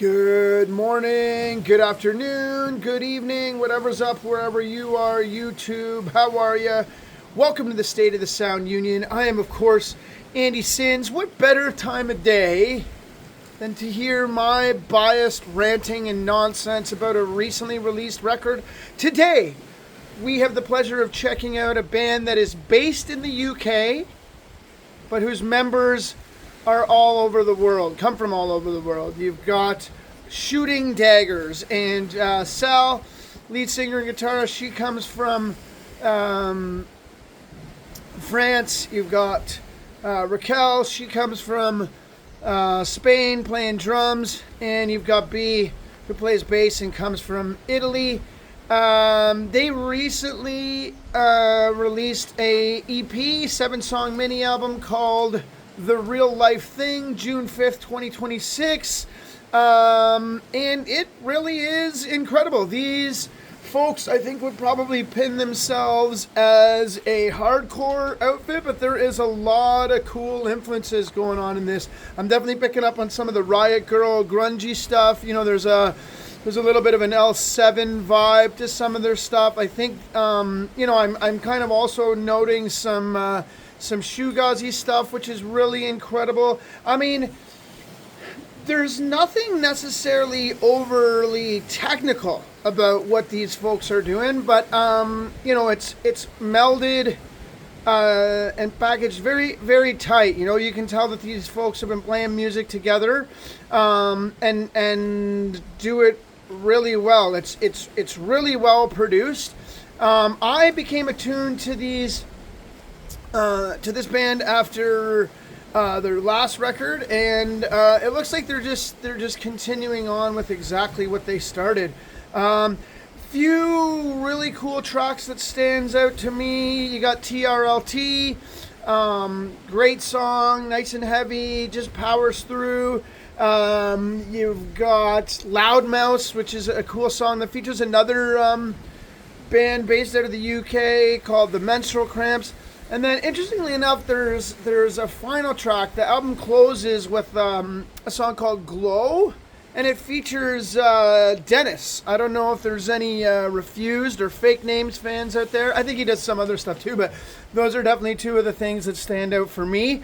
Good morning, good afternoon, good evening, whatever's up wherever you are, YouTube, how are you? Welcome to the State of the Sound Union. I am, of course, Andy Sins. What better time of day than to hear my biased ranting and nonsense about a recently released record? Today, we have the pleasure of checking out a band that is based in the UK, but whose members are all over the world, come from all over the world. You've got Shooting Daggers, and Sal, lead singer and guitarist, she comes from France. You've got Raquel, she comes from Spain, playing drums, and you've got B, who plays bass and comes from Italy. They recently released a EP, 7-song mini album called The Real Life Thing, June 5th, 2026. And it really is incredible. These folks, I think, would probably pin themselves as a hardcore outfit, but there is a lot of cool influences going on in this. I'm definitely picking up on some of the Riot Girl grungy stuff. You know, there's a little bit of an L7 vibe to some of their stuff. I think, I'm kind of also noting some shoegazy stuff, which is really incredible. I mean, there's nothing necessarily overly technical about what these folks are doing, but it's melded and packaged very, very tight. You know, you can tell that these folks have been playing music together and do it really well. It's really well produced. I became attuned to this band after their last record, and it looks like they're just continuing on with exactly what they started. Few really cool tracks that stands out to me. You got TRLT, great song, nice and heavy, just powers through. You've got Loudmouse, which is a cool song that features another band based out of the UK called the Menstrual Cramps. And then, interestingly enough, there's a final track. The album closes with a song called Glow, and it features Dennis. I don't know if there's any Refused or Fake Names fans out there. I think he does some other stuff too, but those are definitely two of the things that stand out for me.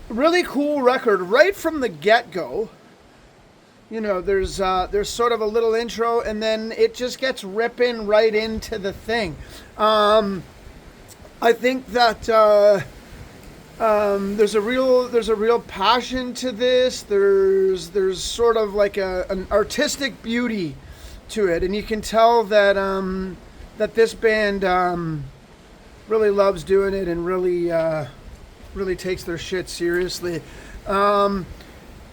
Really cool record right from the get-go. You know, there's sort of a little intro, and then it just gets ripping right into the thing. I think that there's a real passion to this. There's sort of like an artistic beauty to it, and you can tell that that this band really loves doing it and really takes their shit seriously.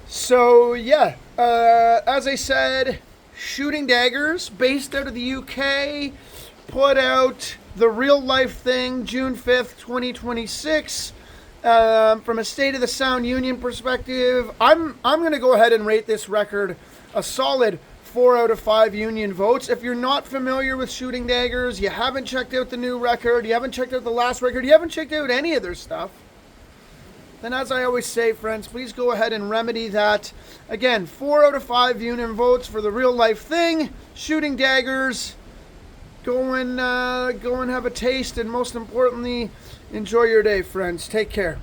So yeah, as I said, Shooting Daggers, based out of the UK, put out The Real Life Thing, June 5th, 2026. From a State of the Sound Union perspective, I'm going to go ahead and rate this record a solid 4 out of 5 Union votes. If you're not familiar with Shooting Daggers, you haven't checked out the new record, you haven't checked out the last record, you haven't checked out any of their stuff, then as I always say, friends, please go ahead and remedy that. Again, 4 out of 5 Union votes for The Real Life Thing, Shooting Daggers. Go and have a taste, and most importantly, enjoy your day, friends. Take care.